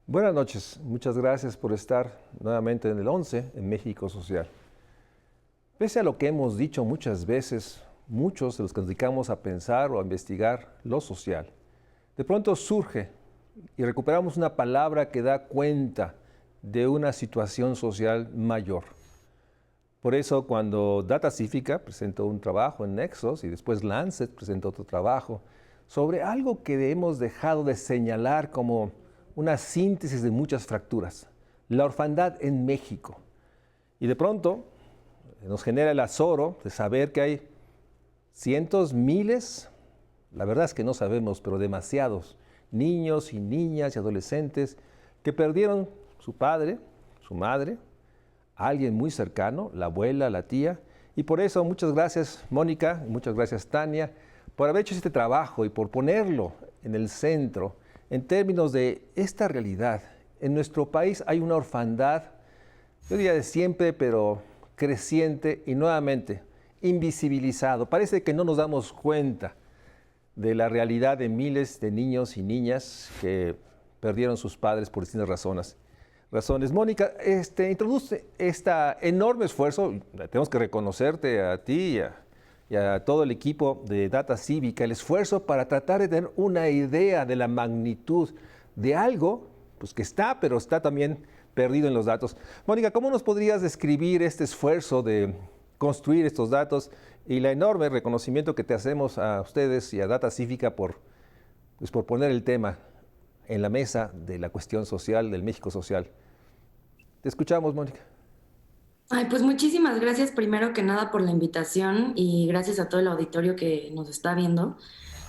Buenas noches, muchas gracias por estar nuevamente en el 11 en México Social. Pese a lo que hemos dicho muchas veces, muchos de los que nos dedicamos a pensar o a investigar lo social, de pronto surge y recuperamos una palabra que da cuenta de una situación social mayor. Por eso cuando Data Cívica presentó un trabajo en Nexos y después Lancet presentó otro trabajo sobre algo que hemos dejado de señalar como una síntesis de muchas fracturas, la orfandad en México. Y de pronto nos genera el azoro de saber que hay cientos, miles, la verdad es que no sabemos, pero demasiados niños y niñas y adolescentes que perdieron su padre, su madre, a alguien muy cercano, la abuela, la tía. Y por eso muchas gracias Mónica, muchas gracias Tania, por haber hecho este trabajo y por ponerlo en el centro en términos de esta realidad. En nuestro país hay una orfandad, yo diría de siempre, pero creciente y nuevamente invisibilizado. Parece que no nos damos cuenta de la realidad de miles de niños y niñas que perdieron sus padres por distintas razones. Mónica, introduce este enorme esfuerzo, tenemos que reconocerte a ti y a todo el equipo de Data Cívica, el esfuerzo para tratar de tener una idea de la magnitud de algo pues, que está, pero está también perdido en los datos. Mónica, ¿cómo nos podrías describir este esfuerzo de construir estos datos y el enorme reconocimiento que te hacemos a ustedes y a Data Cívica por poner el tema en la mesa de la cuestión social, del México social? Te escuchamos, Mónica. Ay, pues muchísimas gracias primero que nada por la invitación y gracias a todo el auditorio que nos está viendo.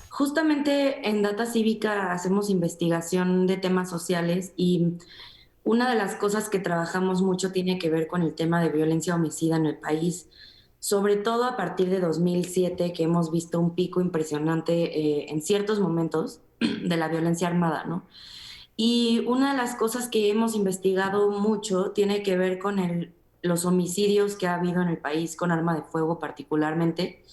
Justamente en Data Cívica hacemos investigación de temas sociales y una de las cosas que trabajamos mucho tiene que ver con el tema de violencia homicida en el país, sobre todo a partir de 2007 que hemos visto un pico impresionante en ciertos momentos de la violencia armada, ¿no? Y una de las cosas que hemos investigado mucho tiene que ver con los homicidios que ha habido en el país con arma de fuego particularmente.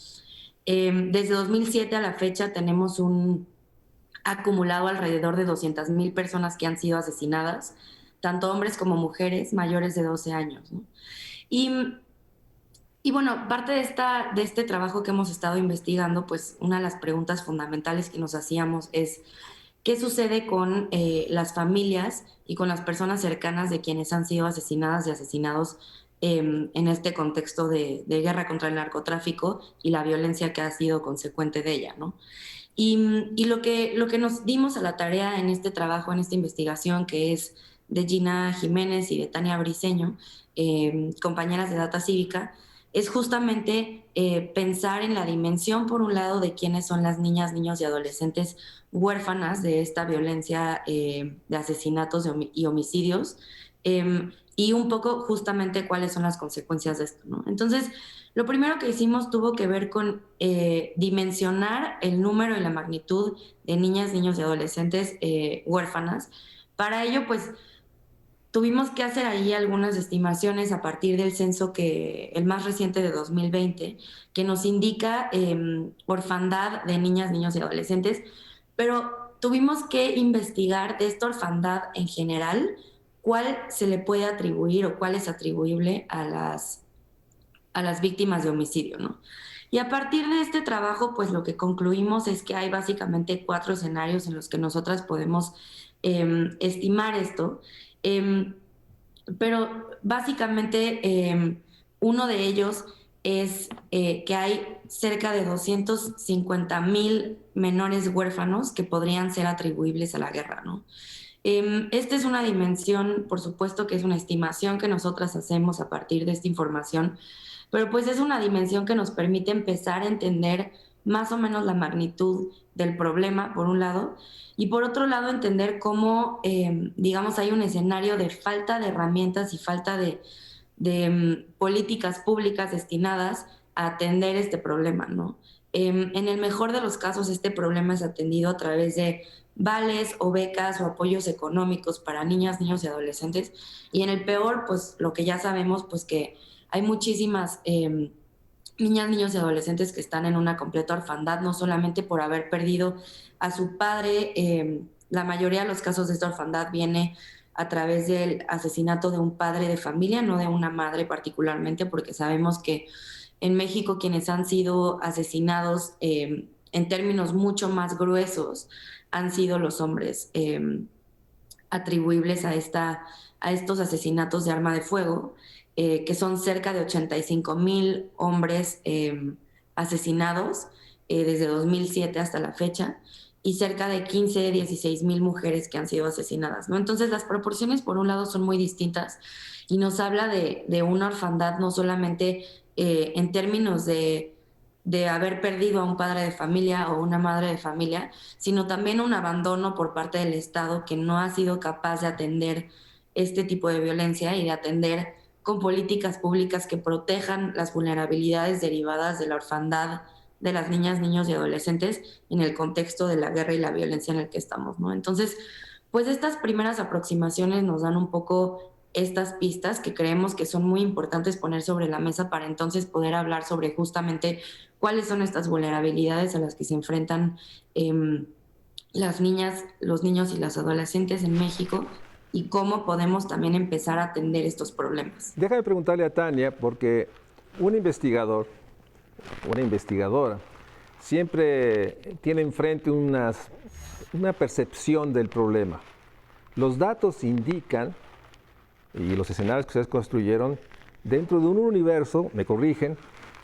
Desde 2007 a la fecha tenemos un acumulado alrededor de 200,000 personas que han sido asesinadas, tanto hombres como mujeres mayores de 12 años, ¿no? Y, y bueno, parte de este trabajo que hemos estado investigando, pues una de las preguntas fundamentales que nos hacíamos es qué sucede con las familias y con las personas cercanas de quienes han sido asesinadas y asesinados en este contexto de guerra contra el narcotráfico y la violencia que ha sido consecuente de ella, ¿no? Y lo que nos dimos a la tarea en este trabajo, en esta investigación, que es de Gina Jiménez y de Tania Briceño, compañeras de Data Cívica, es justamente pensar en la dimensión, por un lado, de quiénes son las niñas, niños y adolescentes huérfanas de esta violencia de asesinatos y homicidios, y un poco justamente cuáles son las consecuencias de esto, ¿no? Entonces, lo primero que hicimos tuvo que ver con dimensionar el número y la magnitud de niñas, niños y adolescentes huérfanas. Para ello, pues tuvimos que hacer ahí algunas estimaciones a partir del censo el más reciente de 2020, que nos indica orfandad de niñas, niños y adolescentes, pero tuvimos que investigar de esta orfandad en general, cuál se le puede atribuir o cuál es atribuible a las víctimas de homicidio, ¿no? Y a partir de este trabajo, pues lo que concluimos es que hay básicamente 4 escenarios en los que nosotras podemos estimar esto. Eh, pero básicamente uno de ellos es que hay cerca de 250,000 menores huérfanos que podrían ser atribuibles a la guerra, ¿no? Esta es una dimensión, por supuesto que es una estimación que nosotras hacemos a partir de esta información, pero pues es una dimensión que nos permite empezar a entender más o menos la magnitud del problema, por un lado, y por otro lado entender cómo, digamos, hay un escenario de falta de herramientas y falta de políticas públicas destinadas a atender este problema, ¿no? En el mejor de los casos, este problema es atendido a través de vales o becas o apoyos económicos para niñas, niños y adolescentes. Y en el peor, pues lo que ya sabemos, pues que hay muchísimas niñas, niños y adolescentes que están en una completa orfandad, no solamente por haber perdido a su padre la mayoría de los casos de esta orfandad viene a través del asesinato de un padre de familia, no de una madre particularmente, porque sabemos que en México quienes han sido asesinados en términos mucho más gruesos han sido los hombres atribuibles a estos asesinatos de arma de fuego, que son cerca de 85,000 hombres asesinados desde 2007 hasta la fecha, y cerca de 15, 16,000 mujeres que han sido asesinadas, ¿no? Entonces las proporciones por un lado son muy distintas y nos habla de una orfandad no solamente en términos de haber perdido a un padre de familia o una madre de familia, sino también un abandono por parte del Estado que no ha sido capaz de atender este tipo de violencia y de atender con políticas públicas que protejan las vulnerabilidades derivadas de la orfandad de las niñas, niños y adolescentes en el contexto de la guerra y la violencia en el que estamos, ¿no? Entonces, pues estas primeras aproximaciones nos dan un poco estas pistas que creemos que son muy importantes poner sobre la mesa para entonces poder hablar sobre justamente cuáles son estas vulnerabilidades a las que se enfrentan las niñas, los niños y las adolescentes en México y cómo podemos también empezar a atender estos problemas. Déjame preguntarle a Tania, porque un investigador, una investigadora, siempre tiene enfrente una percepción del problema. Los datos indican, y los escenarios que ustedes construyeron, dentro de un universo, me corrigen,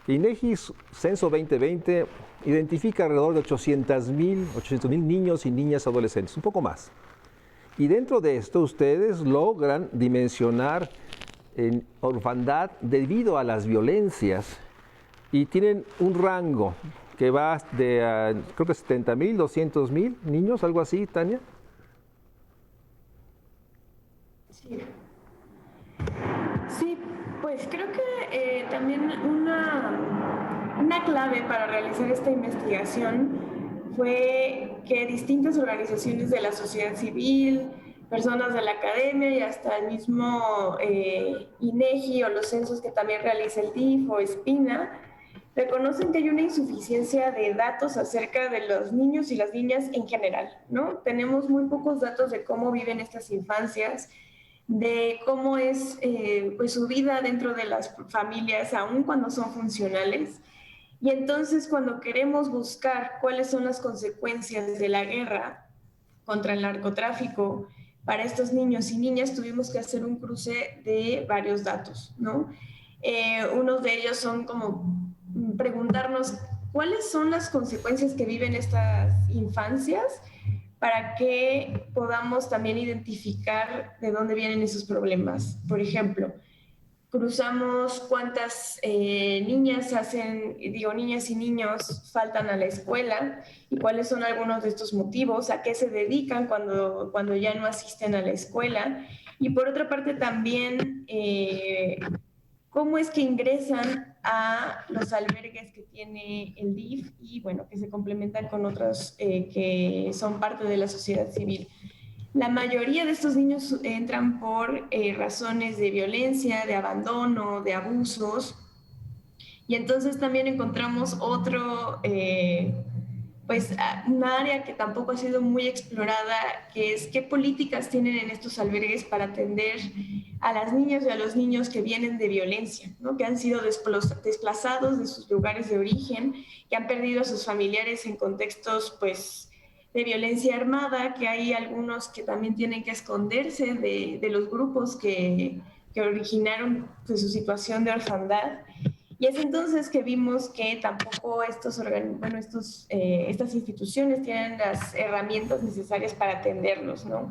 INEGI Censo 2020 identifica alrededor de 800,000 niños y niñas adolescentes, un poco más. Y dentro de esto ustedes logran dimensionar en orfandad debido a las violencias y tienen un rango que va de, creo que 70,000, 200,000 niños, algo así, Tania. Sí, pues creo que también una clave para realizar esta investigación fue que distintas organizaciones de la sociedad civil, personas de la academia y hasta el mismo INEGI o los censos que también realiza el DIF o Espina, reconocen que hay una insuficiencia de datos acerca de los niños y las niñas en general, ¿no? Tenemos muy pocos datos de cómo viven estas infancias, de cómo es pues su vida dentro de las familias, aun cuando son funcionales. Y entonces cuando queremos buscar cuáles son las consecuencias de la guerra contra el narcotráfico para estos niños y niñas, tuvimos que hacer un cruce de varios datos, ¿no? Unos de ellos son como preguntarnos cuáles son las consecuencias que viven estas infancias para que podamos también identificar de dónde vienen esos problemas. Por ejemplo, cruzamos cuántas niñas niñas y niños faltan a la escuela y cuáles son algunos de estos motivos, a qué se dedican cuando ya no asisten a la escuela. Y por otra parte también cómo es que ingresan a los albergues que tiene el DIF y bueno, que se complementan con otros que son parte de la sociedad civil. La mayoría de estos niños entran por razones de violencia, de abandono, de abusos, y entonces también encontramos pues una área que tampoco ha sido muy explorada, que es qué políticas tienen en estos albergues para atender a las niñas y a los niños que vienen de violencia, ¿no? Que han sido desplazados de sus lugares de origen, que han perdido a sus familiares en contextos pues de violencia armada, que hay algunos que también tienen que esconderse de los grupos que originaron pues, su situación de orfandad. Y es entonces que vimos que tampoco estas instituciones tienen las herramientas necesarias para atenderlos, ¿no?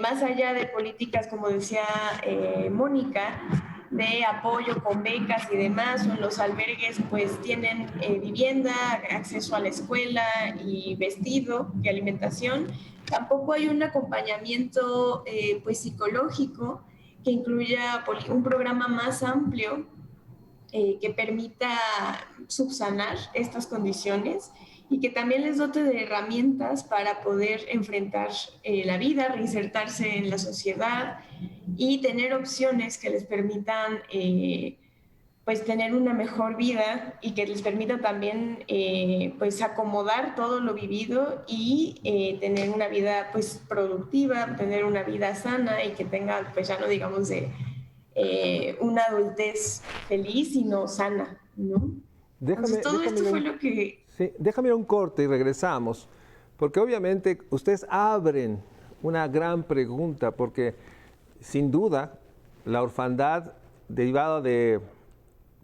Más allá de políticas, como decía Mónica, de apoyo con becas y demás, o en los albergues pues tienen vivienda, acceso a la escuela y vestido y alimentación. Tampoco hay un acompañamiento pues psicológico que incluya un programa más amplio que permita subsanar estas condiciones y que también les dote de herramientas para poder enfrentar la vida, reinsertarse en la sociedad y tener opciones que les permitan pues tener una mejor vida y que les permita también pues acomodar todo lo vivido y tener una vida pues productiva, tener una vida sana y que tenga pues ya no digamos de una adultez feliz sino sana, ¿no? Entonces todo esto fue lo que... Sí, déjame un corte y regresamos, porque obviamente ustedes abren una gran pregunta, porque sin duda la orfandad derivada de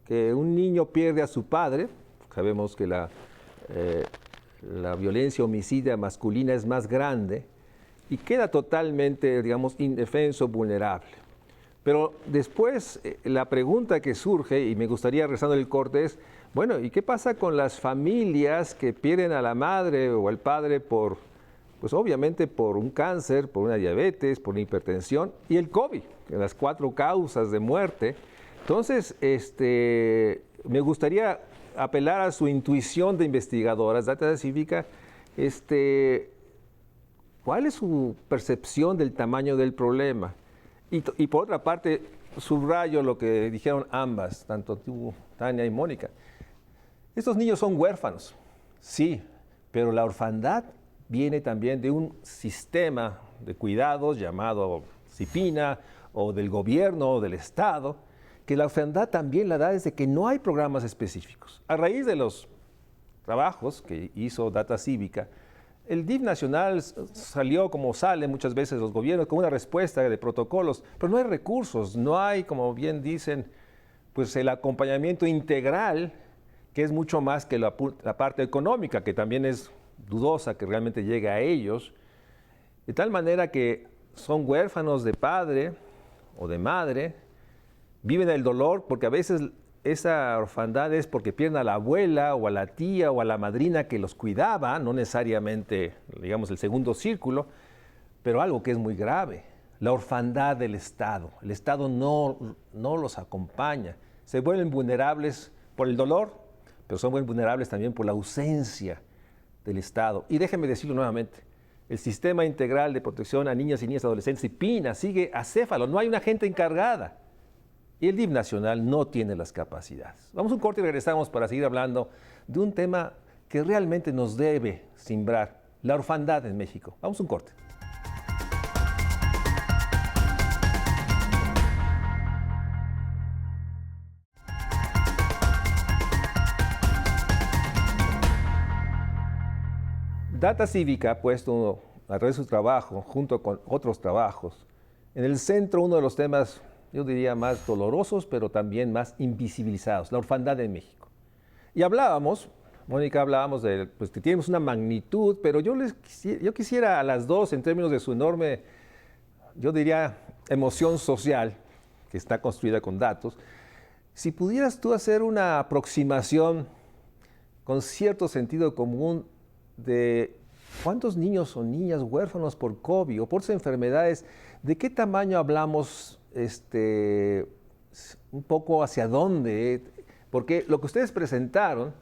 que un niño pierde a su padre, sabemos que la violencia homicida masculina es más grande y queda totalmente, digamos, indefenso, vulnerable. Pero después la pregunta que surge, y me gustaría rezando el corte, es, bueno, ¿y qué pasa con las familias que pierden a la madre o al padre por, pues obviamente por un cáncer, por una diabetes, por una hipertensión y el COVID, las 4 causas de muerte? Entonces, me gustaría apelar a su intuición de investigadoras, Data Cívica, ¿cuál es su percepción del tamaño del problema? Y por otra parte, subrayo lo que dijeron ambas, tanto tú, Tania y Mónica. Estos niños son huérfanos, sí, pero la orfandad viene también de un sistema de cuidados llamado CIPINA o del gobierno o del Estado, que la orfandad también la da desde que no hay programas específicos. A raíz de los trabajos que hizo Data Cívica, el DIF nacional salió como sale muchas veces los gobiernos con una respuesta de protocolos, pero no hay recursos, no hay, como bien dicen, pues el acompañamiento integral, que es mucho más que la parte económica, que también es dudosa que realmente llegue a ellos, de tal manera que son huérfanos de padre o de madre, viven el dolor porque a veces esa orfandad es porque pierden a la abuela o a la tía o a la madrina que los cuidaba, no necesariamente, digamos, el segundo círculo, pero algo que es muy grave, la orfandad del Estado. El Estado no los acompaña, se vuelven vulnerables por el dolor, pero son muy vulnerables también por la ausencia del Estado. Y déjenme decirlo nuevamente, el Sistema Integral de Protección a Niñas y Niñas y Adolescentes, CIPINA, sigue acéfalo, no hay una gente encargada. Y el DIF nacional no tiene las capacidades. Vamos a un corte y regresamos para seguir hablando de un tema que realmente nos debe simbrar, la orfandad en México. Vamos a un corte. Data Cívica ha puesto a través de su trabajo, junto con otros trabajos, en el centro uno de los temas, yo diría, más dolorosos, pero también más invisibilizados, la orfandad en México. Y hablábamos, Mónica, hablábamos de pues, que tenemos una magnitud, pero yo quisiera a las dos, en términos de su enorme, yo diría, emoción social, que está construida con datos, si pudieras tú hacer una aproximación con cierto sentido común de cuántos niños o niñas huérfanos por COVID o por sus enfermedades, ¿de qué tamaño hablamos? Un poco hacia dónde, porque lo que ustedes presentaron,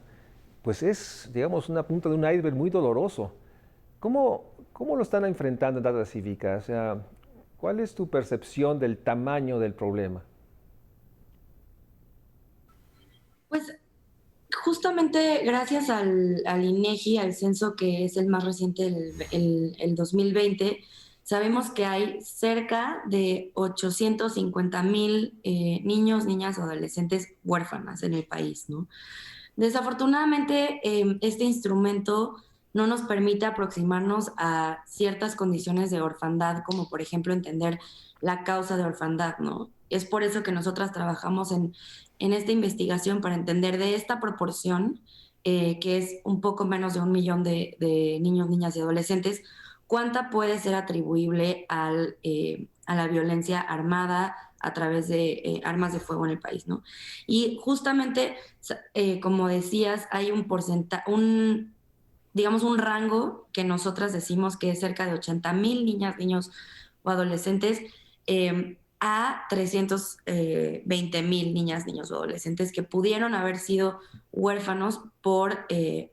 pues es, digamos, una punta de un iceberg muy doloroso. ¿Cómo lo están enfrentando en Data Cívica? O sea, ¿cuál es tu percepción del tamaño del problema? Pues justamente gracias al INEGI, al censo que es el más reciente, el 2020, sabemos que hay cerca de 850,000 niños, niñas o adolescentes huérfanas en el país, ¿no? Desafortunadamente, este instrumento no nos permite aproximarnos a ciertas condiciones de orfandad, como por ejemplo entender la causa de orfandad, ¿no? Es por eso que nosotras trabajamos en esta investigación para entender de esta proporción, que es un poco menos de 1 millón de niños, niñas y adolescentes, cuánta puede ser atribuible a la violencia armada a través de armas de fuego en el país, ¿no? Y justamente, como decías, hay un porcentaje, digamos un rango que nosotras decimos que es cerca de 80,000 niñas, niños o adolescentes a 320,000 niñas, niños o adolescentes que pudieron haber sido huérfanos por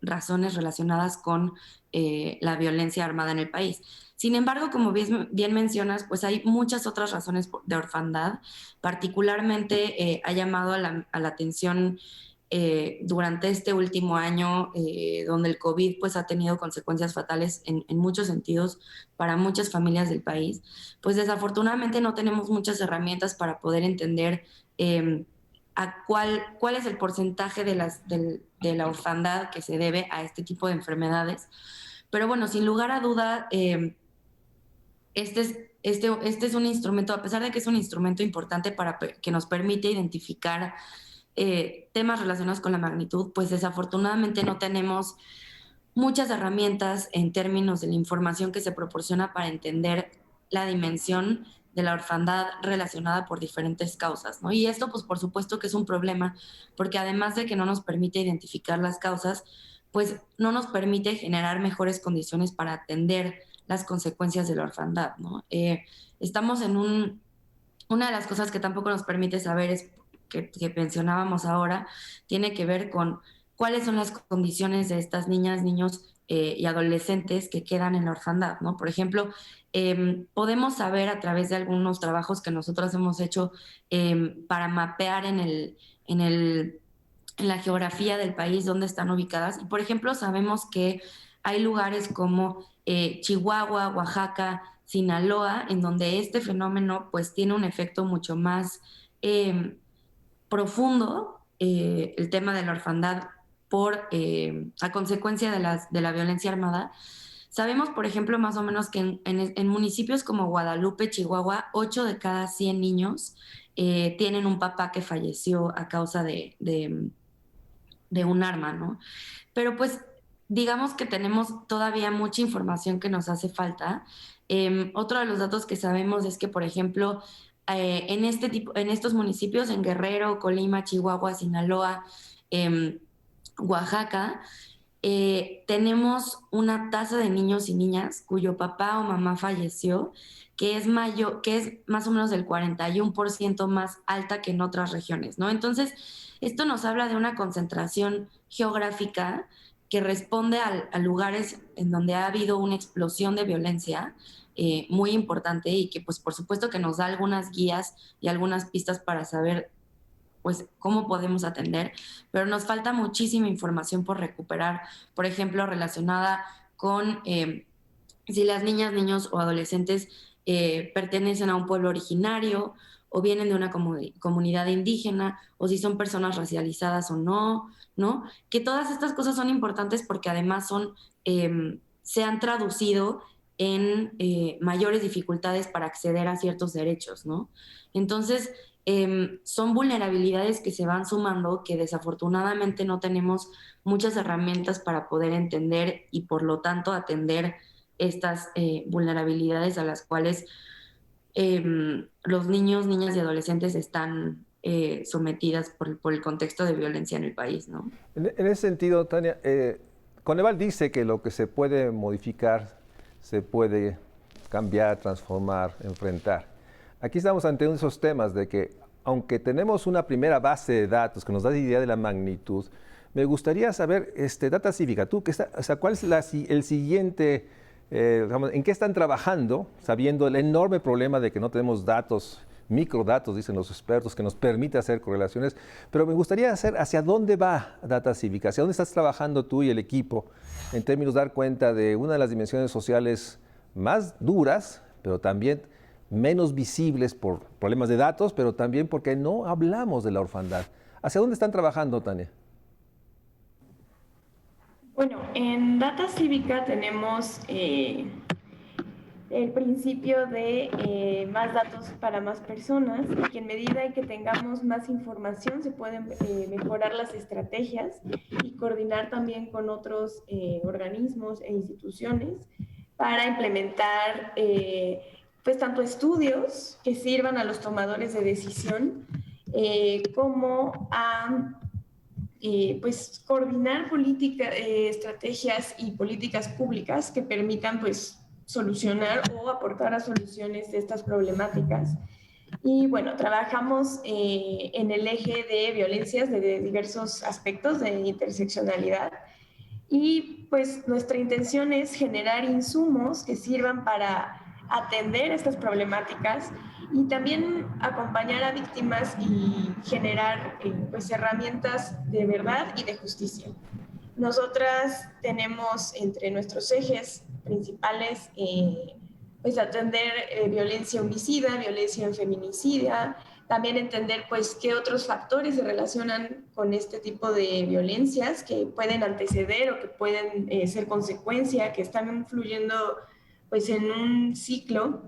razones relacionadas con la violencia armada en el país. Sin embargo, como bien mencionas, pues hay muchas otras razones de orfandad. Particularmente ha llamado a la atención durante este último año, donde el COVID pues, ha tenido consecuencias fatales en muchos sentidos para muchas familias del país, pues desafortunadamente no tenemos muchas herramientas para poder entender cuál es el porcentaje de la orfandad que se debe a este tipo de enfermedades. Pero bueno, sin lugar a duda, este es un instrumento, a pesar de que es un instrumento importante que nos permite identificar temas relacionados con la magnitud, pues desafortunadamente no tenemos muchas herramientas en términos de la información que se proporciona para entender la dimensión de la orfandad relacionada por diferentes causas, ¿no? Y esto, pues por supuesto que es un problema, porque además de que no nos permite identificar las causas, pues no nos permite generar mejores condiciones para atender las consecuencias de la orfandad, ¿no? Estamos en una de las cosas que tampoco nos permite saber es que mencionábamos ahora, tiene que ver con cuáles son las condiciones de estas niñas, niños y adolescentes que quedan en la orfandad, ¿no? Por ejemplo, podemos saber a través de algunos trabajos que nosotros hemos hecho para mapear en la geografía del país dónde están ubicadas. Y, por ejemplo, sabemos que hay lugares como Chihuahua, Oaxaca, Sinaloa, en donde este fenómeno pues tiene un efecto mucho más profundo, el tema de la orfandad a consecuencia de la violencia armada. Sabemos, por ejemplo, más o menos que en municipios como Guadalupe, Chihuahua, 8 de cada 100 niños tienen un papá que falleció a causa de un arma, ¿no? Pero pues digamos que tenemos todavía mucha información que nos hace falta. Otro de los datos que sabemos es que, por ejemplo, en estos municipios, en Guerrero, Colima, Chihuahua, Sinaloa, Oaxaca, tenemos una tasa de niños y niñas cuyo papá o mamá falleció, que es mayor, que es más o menos del 41% más alta que en otras regiones, ¿no? Entonces, esto nos habla de una concentración geográfica que responde a lugares en donde ha habido una explosión de violencia muy importante y que, pues, por supuesto que nos da algunas guías y algunas pistas para saber pues cómo podemos atender, pero nos falta muchísima información por recuperar, por ejemplo, relacionada con si las niñas, niños o adolescentes pertenecen a un pueblo originario o vienen de una comunidad indígena, o si son personas racializadas o no, ¿no? Que todas estas cosas son importantes porque además se han traducido en mayores dificultades para acceder a ciertos derechos, ¿no? Entonces, son vulnerabilidades que se van sumando, que desafortunadamente no tenemos muchas herramientas para poder entender y por lo tanto atender estas vulnerabilidades a las cuales los niños, niñas y adolescentes están sometidas por el contexto de violencia en el país, ¿no? En ese sentido, Tania, Coneval dice que lo que se puede modificar se puede cambiar, transformar, enfrentar. Aquí estamos ante uno de esos temas de que, aunque tenemos una primera base de datos que nos da idea de la magnitud, me gustaría saber, Data Cívica, tú, ¿cuál es el siguiente, en qué están trabajando, sabiendo el enorme problema de que no tenemos datos, microdatos, dicen los expertos, que nos permite hacer correlaciones? Pero me gustaría saber hacia dónde va Data Cívica, hacia dónde estás trabajando tú y el equipo, en términos de dar cuenta de una de las dimensiones sociales más duras, pero también menos visibles por problemas de datos, pero también porque no hablamos de la orfandad. ¿Hacia dónde están trabajando, Tania? Bueno, en Data Cívica tenemos el principio de más datos para más personas, y que en medida en que tengamos más información se pueden mejorar las estrategias y coordinar también con otros organismos e instituciones para implementar pues tanto estudios que sirvan a los tomadores de decisión como a pues coordinar estrategias y políticas públicas que permitan pues solucionar o aportar a soluciones de estas problemáticas. Y bueno, trabajamos en el eje de violencias de diversos aspectos de interseccionalidad. Y pues nuestra intención es generar insumos que sirvan para atender estas problemáticas y también acompañar a víctimas y generar pues herramientas de verdad y de justicia. Nosotras tenemos entre nuestros ejes principales pues atender violencia homicida, violencia feminicida, también entender pues qué otros factores se relacionan con este tipo de violencias que pueden anteceder o que pueden ser consecuencia, que están influyendo pues en un ciclo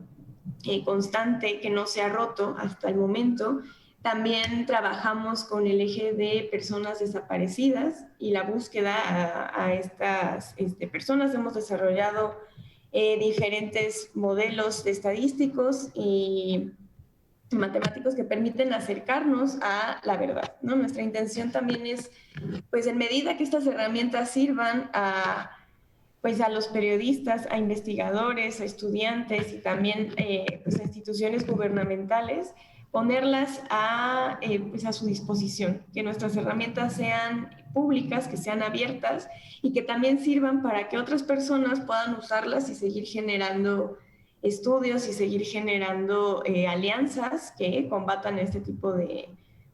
constante que no se ha roto hasta el momento. También trabajamos con el eje de personas desaparecidas y la búsqueda a estas personas. Hemos desarrollado diferentes modelos estadísticos y matemáticos que permiten acercarnos a la verdad, ¿no? Nuestra intención también es, pues en medida que estas herramientas sirvan pues a los periodistas, a investigadores, a estudiantes y también pues a instituciones gubernamentales, ponerlas pues a su disposición, que nuestras herramientas sean públicas, que sean abiertas y que también sirvan para que otras personas puedan usarlas y seguir generando estudios y seguir generando alianzas que combatan este tipo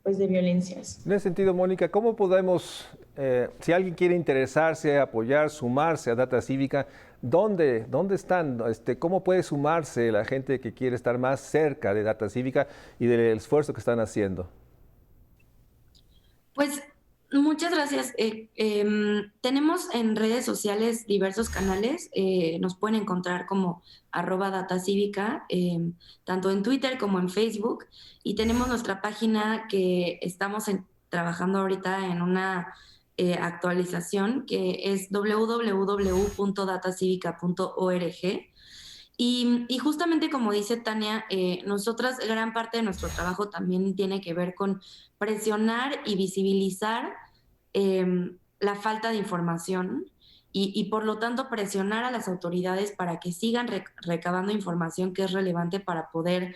pues, de violencias. En ese sentido, Mónica, ¿cómo podemos, si alguien quiere interesarse, apoyar, sumarse a Data Cívica, ¿dónde están? ¿Cómo puede sumarse la gente que quiere estar más cerca de Data Cívica y del esfuerzo que están haciendo? Pues muchas gracias. Tenemos en redes sociales diversos canales. Nos pueden encontrar como @datacívica, tanto en Twitter como en Facebook. Y tenemos nuestra página que estamos trabajando ahorita en una actualización que es www.datacivica.org. Y justamente como dice Tania, nosotras, gran parte de nuestro trabajo también tiene que ver con presionar y visibilizar la falta de información y por lo tanto presionar a las autoridades para que sigan recabando información que es relevante para poder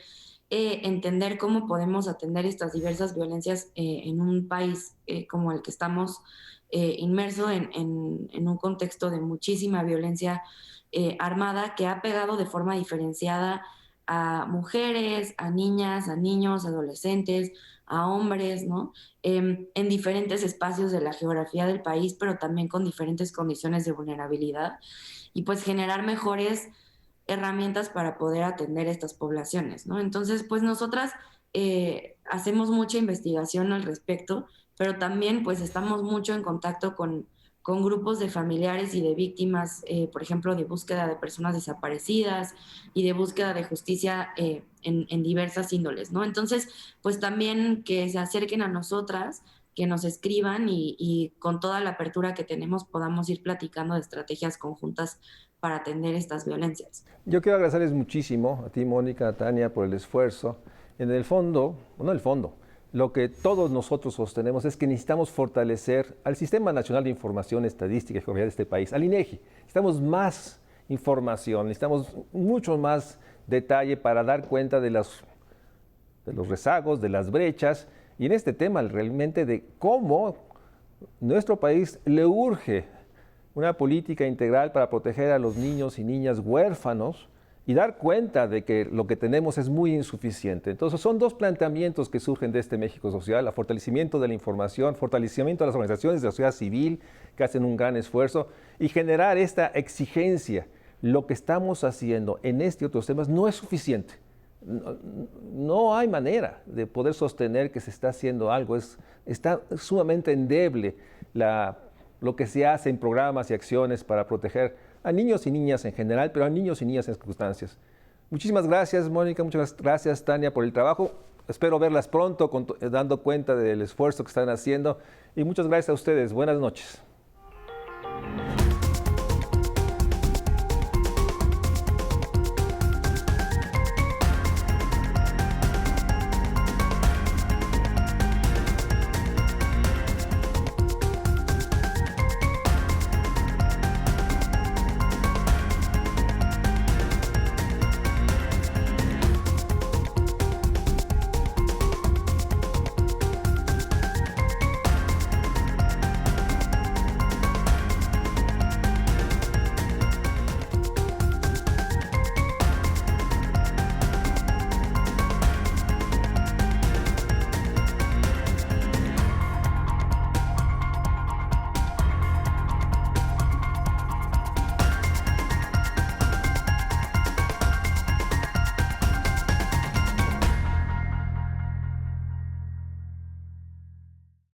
entender cómo podemos atender estas diversas violencias en un país como el que estamos inmerso en un contexto de muchísima violencia armada que ha pegado de forma diferenciada a mujeres, a niñas, a niños, adolescentes, a hombres, ¿no? En diferentes espacios de la geografía del país, pero también con diferentes condiciones de vulnerabilidad, y pues generar mejores herramientas para poder atender estas poblaciones, ¿no? Entonces, pues nosotras hacemos mucha investigación al respecto, pero también pues estamos mucho en contacto con grupos de familiares y de víctimas, por ejemplo, de búsqueda de personas desaparecidas y de búsqueda de justicia en diversas índoles, ¿no? Entonces, pues también que se acerquen a nosotras, que nos escriban y con toda la apertura que tenemos podamos ir platicando de estrategias conjuntas para atender estas violencias. Yo quiero agradecerles muchísimo a ti, Mónica, a Tania, por el esfuerzo. En el fondo, no el fondo, lo que todos nosotros sostenemos es que necesitamos fortalecer al Sistema Nacional de Información Estadística y Geografía de este país, al INEGI. Necesitamos más información, necesitamos mucho más detalle para dar cuenta de los rezagos, de las brechas, y en este tema realmente de cómo nuestro país le urge una política integral para proteger a los niños y niñas huérfanos y dar cuenta de que lo que tenemos es muy insuficiente. Entonces son dos planteamientos que surgen de este México social: el fortalecimiento de la información, fortalecimiento de las organizaciones de la sociedad civil que hacen un gran esfuerzo, y generar esta exigencia. Lo que estamos haciendo en este y otros temas no es suficiente. No hay manera de poder sostener que se está haciendo algo. Está sumamente endeble lo que se hace en programas y acciones para proteger a niños y niñas en general, pero a niños y niñas en circunstancias. Muchísimas gracias, Mónica, muchas gracias, Tania, por el trabajo. Espero verlas pronto dando cuenta del esfuerzo que están haciendo, y muchas gracias a ustedes. Buenas noches.